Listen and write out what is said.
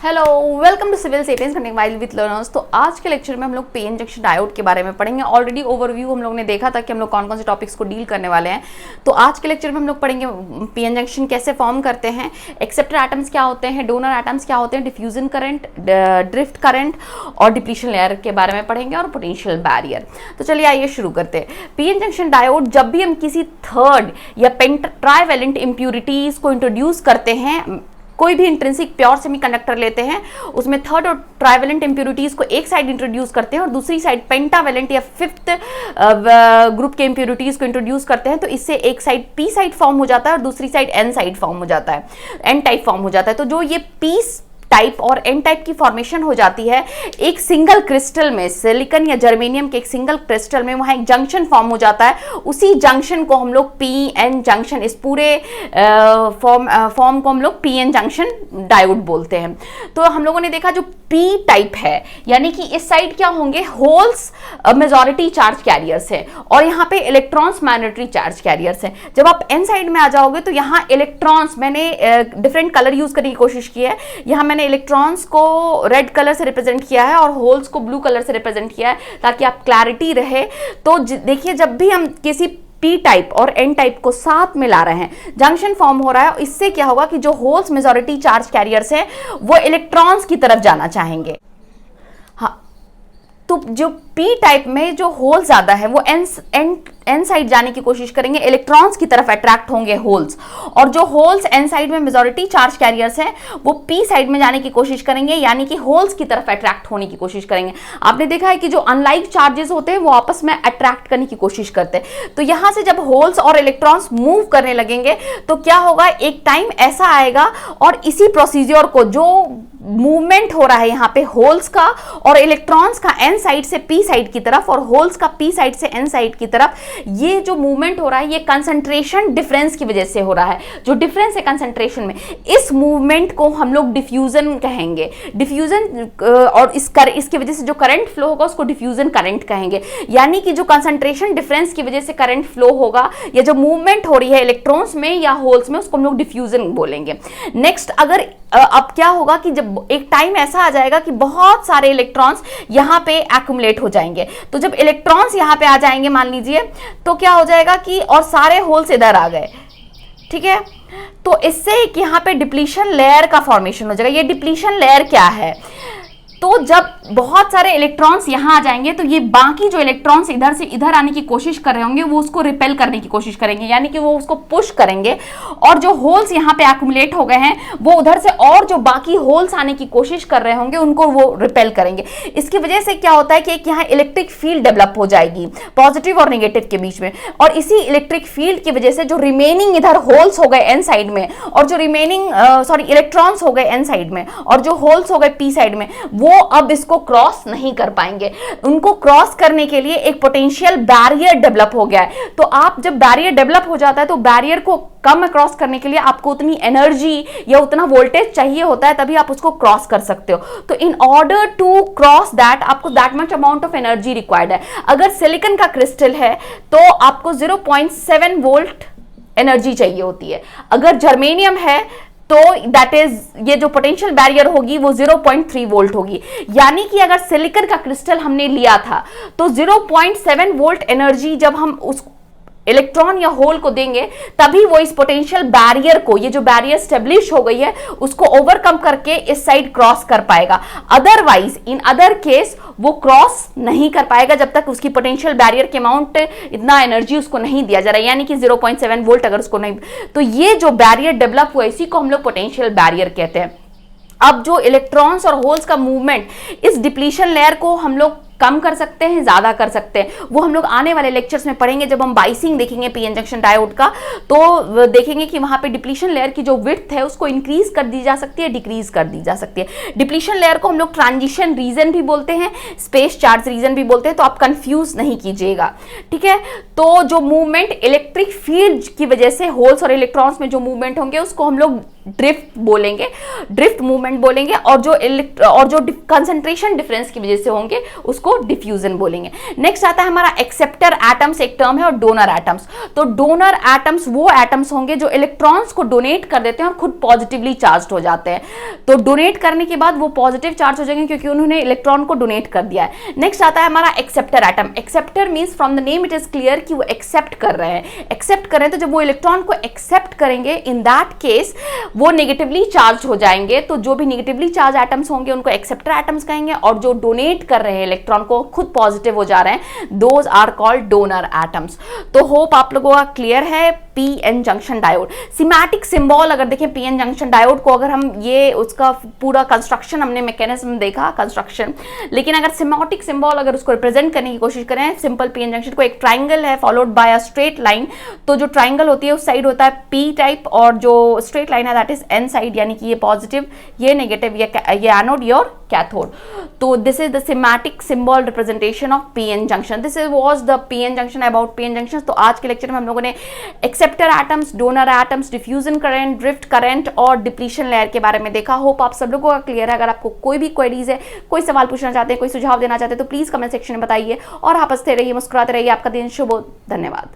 Hello, welcome to Civil Sapiens connecting while with learners. तो आज के लेक्चर में हम लोग पीएन जंक्शन डायोड के बारे में पढ़ेंगे। ऑलरेडी ओवरव्यू हम लोग ने देखा था कि हम लोग कौन कौन से टॉपिक्स को डील करने वाले हैं। तो आज के लेक्चर में हम लोग पढ़ेंगे पीएन जंक्शन कैसे फॉर्म करते हैं, एक्सेप्टर एटम्स क्या होते हैं, डोनर एटम्स क्या होते हैं, डिफ्यूजन करंट, ड्रिफ्ट करंट और डिप्लीशन लेयर के बारे में पढ़ेंगे और पोटेंशियल बैरियर। तो चलिए आइए शुरू करते हैं। पीएन जंक्शन डायोड, जब भी हम किसी थर्ड या ट्राइवेलेंट इम्प्यूरिटीज को इंट्रोड्यूस करते हैं, कोई भी इंट्रिंसिक प्योर सेमीकंडक्टर लेते हैं, उसमें थर्ड और ट्राइवेलेंट इंप्यूरिटीज को एक साइड इंट्रोड्यूस करते हैं और दूसरी साइड पेंटावेलेंट या फिफ्थ ग्रुप के इंप्यूरिटीज को इंट्रोड्यूस करते हैं, तो इससे एक साइड पी साइड फॉर्म हो जाता है और दूसरी साइड एन साइड फॉर्म हो जाता है, एन टाइप फॉर्म हो जाता है। तो जो ये पी टाइप और एन टाइप की फॉर्मेशन हो जाती है एक सिंगल क्रिस्टल में, सिलिकॉन या जर्मेनियम के एक सिंगल क्रिस्टल में, वहां एक जंक्शन फॉर्म हो जाता है। उसी जंक्शन को हम लोग पी एन जंक्शन, इस पूरे फॉर्म को हम लोग पी एन जंक्शन डायोड बोलते हैं। तो हम लोगों ने देखा जो पी टाइप है, यानी कि इस साइड क्या होंगे, होल्स मेजॉरिटी चार्ज कैरियर्स है और यहाँ पे इलेक्ट्रॉन्स माइनॉरिटी चार्ज कैरियर्स है। जब आप एन साइड में आ जाओगे तो यहाँ इलेक्ट्रॉन्स, मैंने डिफरेंट कलर यूज करने की कोशिश की है। यहाँ मैंने इलेक्ट्रॉन्स को रेड कलर से रिप्रेजेंट किया है और होल्स को ब्लू कलर से रिप्रेजेंट किया है ताकि आप क्लैरिटी रहे। तो देखिए, जब भी हम किसी पी टाइप और एन टाइप को साथ मिला रहे हैं, जंक्शन फॉर्म हो रहा है, इससे क्या होगा कि जो होल्स मेजॉरिटी चार्ज कैरियर्स हैं वो इलेक्ट्रॉन्स की तरफ जाना चाहेंगे। हाँ, तो जो पी टाइप में जो होल ज्यादा है वो एन साइड जाने की कोशिश करेंगे, इलेक्ट्रॉन्स की तरफ अट्रैक्ट होंगे होल्स, और जो होल्स एन साइड में मेजॉरिटी चार्ज कैरियर्स हैं वो पी साइड में जाने की कोशिश करेंगे, यानी कि होल्स की तरफ अट्रैक्ट होने की कोशिश करेंगे। आपने देखा है कि जो अनलाइक चार्जेस होते हैं वो आपस में अट्रैक्ट करने की कोशिश करते हैं। तो यहां से जब होल्स और इलेक्ट्रॉन्स मूव करने लगेंगे तो क्या होगा, एक टाइम ऐसा आएगा और इसी प्रोसीजर को, जो मूवमेंट हो रहा है यहाँ पे होल्स का और इलेक्ट्रॉन्स का एन साइड से पी साइड की तरफ और होल्स का पी साइड से एन साइड की तरफ, ये जो मूवमेंट हो रहा है ये कंसंट्रेशन डिफरेंस की वजह से हो रहा है। जो डिफरेंस है कंसंट्रेशन में, इस मूवमेंट को हम लोग डिफ्यूजन कहेंगे। डिफ्यूजन और इसकी वजह से जो करंट फ्लो होगा उसको डिफ्यूजन करंट कहेंगे। यानी कि जो कंसंट्रेशन डिफरेंस की वजह से करंट फ्लो होगा या जो मूवमेंट हो रही है इलेक्ट्रॉन्स में या होल्स में, उसको हम लोग डिफ्यूजन बोलेंगे। नेक्स्ट, अगर अब क्या होगा कि जब एक टाइम ऐसा आ जाएगा कि बहुत सारे इलेक्ट्रॉन्स यहाँ पे एक्युमुलेट हो जाएंगे, तो जब इलेक्ट्रॉन्स यहाँ पे आ जाएंगे मान लीजिए, तो क्या हो जाएगा कि और सारे होल्स इधर आ गए, ठीक है, तो इससे कि यहाँ पे डिप्लीशन लेयर का फॉर्मेशन हो जाएगा। ये डिप्लीशन लेयर क्या है, तो जब बहुत सारे इलेक्ट्रॉन्स यहाँ आ जाएंगे तो ये बाकी जो इलेक्ट्रॉन्स इधर से इधर आने की कोशिश कर रहे होंगे वो उसको रिपेल करने की कोशिश करेंगे, यानी कि वो उसको पुश करेंगे, और जो होल्स यहाँ पे एक्युमुलेट हो गए हैं वो उधर से और जो बाकी होल्स आने की कोशिश कर रहे होंगे उनको वो रिपेल करेंगे। इसकी वजह से क्या होता है कि एक यहाँ इलेक्ट्रिक फील्ड डेवलप हो जाएगी पॉजिटिव और नेगेटिव के बीच में, और इसी इलेक्ट्रिक फील्ड की वजह से जो रिमेनिंग इधर होल्स हो गए एन साइड में और जो रिमेनिंग इलेक्ट्रॉन्स हो गए एन साइड में और जो होल्स हो गए पी साइड में, वो अब इसको क्रॉस नहीं कर पाएंगे। उनको क्रॉस करने के लिए एक पोटेंशियल बैरियर डेवलप हो गया है। तो आप जब बैरियर डेवलप हो जाता है तो बैरियर को कम क्रॉस करने के लिए आपको उतनी एनर्जी या उतना वोल्टेज चाहिए होता है, तभी आप उसको क्रॉस कर सकते हो। तो in order to cross that, आपको that much amount of energy required है। अगर सिलिकॉन का क्रिस्टल है तो आपको 0.7 वोल्ट एनर्जी चाहिए होती है। अगर जर्मेनियम है तो दैट इज, ये जो पोटेंशियल बैरियर होगी वो 0.3 वोल्ट होगी। यानी कि अगर सिलिकॉन का क्रिस्टल हमने लिया था तो 0.7 वोल्ट एनर्जी जब हम उस इलेक्ट्रॉन या होल को देंगे तभी वो इस पोटेंशियल बैरियर को, ये जो बैरियर स्टेब्लिश हो गई है, उसको ओवरकम करके इस साइड क्रॉस कर पाएगा। अदरवाइज इन अदर केस वो क्रॉस नहीं कर पाएगा जब तक उसकी पोटेंशियल बैरियर के अमाउंट, इतना एनर्जी उसको नहीं दिया जा रहा है, यानी कि 0.7 वोल्ट अगर उसको नहीं, तो ये जो बैरियर डेवलप हुआ इसी को हम लोग पोटेंशियल बैरियर कहते हैं। अब जो इलेक्ट्रॉन्स और होल्स का मूवमेंट, इस डिप्लीशन लेयर को हम लोग कम कर सकते हैं, ज्यादा कर सकते हैं, वो हम लोग आने वाले लेक्चर्स में पढ़ेंगे। जब हम बाइसिंग देखेंगे पीएन जंक्शन डायोड का, तो देखेंगे कि वहां पे डिप्लीशन लेयर की जो विड्थ है उसको इंक्रीज कर दी जा सकती है, डिक्रीज कर दी जा सकती है। डिप्लीशन लेयर को हम लोग ट्रांजिशन रीजन भी बोलते हैं, स्पेस चार्ज रीजन भी बोलते हैं, तो आप कंफ्यूज नहीं कीजिएगा, ठीक है। तो जो मूवमेंट इलेक्ट्रिक फील्ड की वजह से होल्स और इलेक्ट्रॉन्स में जो मूवमेंट होंगे उसको हम लोग ड्रिफ्ट बोलेंगे, ड्रिफ्ट मूवमेंट बोलेंगे, और जो कंसंट्रेशन डिफरेंस की वजह से होंगे उसको उसको डिफ्यूजन बोलेंगे। नेक्स्ट आता है हमारा एक्सेप्टर एटम्स, एक टर्म है, और डोनर एटम्स। तो डोनर एटम्स वो एटम्स होंगे जो इलेक्ट्रॉन्स को डोनेट कर देते हैं और खुद पॉजिटिवली चार्ज हो जाते हैं। तो डोनेट करने के बाद वो पॉजिटिव चार्ज हो जाएंगे क्योंकि उन्होंने इलेक्ट्रॉन को डोनेट कर दिया है। नेक्स्ट आता है हमारा acceptor atom. Acceptor means from the name it is clear कि वो एक्सेप्ट कर रहे हैं। एक्सेप्ट कर रहे हैं तो जब वो इलेक्ट्रॉन को एक्सेप्ट करेंगे इन दैट केस वो नेगेटिवली चार्ज हो जाएंगे। तो जो भी नेगेटिवली चार्ज एटम्स होंगे उनको एक्सेप्टर एटम्स कहेंगे, और जो डोनेट कर रहे हैं इलेक्ट्रॉन को खुद पॉजिटिव हो जा रहे हैं, those are called donor atoms. तो होप आप लोगों का क्लियर है PN junction diode. Schematic symbol अगर देखें पीएन जंक्शन डायोड को, अगर हम ये उसका पूरा कंस्ट्रक्शन हमने मैकेनिज्म देखा कंस्ट्रक्शन, लेकिन अगर सिमेटिक सिंबल अगर उसको रिप्रेजेंट करने की कोशिश करें सिंपल पीएन जंक्शन को, एक ट्राइंगल है followed by a straight line. तो जो ट्राइंगल होती है उस साइड होता है पी टाइप, और जो स्ट्रेट लाइन है दैट इज एन साइड, यानी कि ये पॉजिटिव, ये नेगेटिव, ये एनोड, ये और कैथोड। तो this is the semantic symbol representation of PN junction. This was the PN junction, about PN junction. तो आज के लेक्चर में हम लोगों ने acceptor atoms, donor atoms, diffusion current, drift current और डिप्लीशन लेयर के बारे में देखा। होप आप सब लोगों का क्लियर है। अगर आपको कोई भी क्वेरीज है, कोई सवाल पूछना चाहते हैं, कोई सुझाव देना चाहते हैं तो प्लीज कमेंट सेक्शन में बताइए, और आप हंसते रहिए, मुस्कुराते रहिए। आपका दिन शुभ हो। धन्यवाद।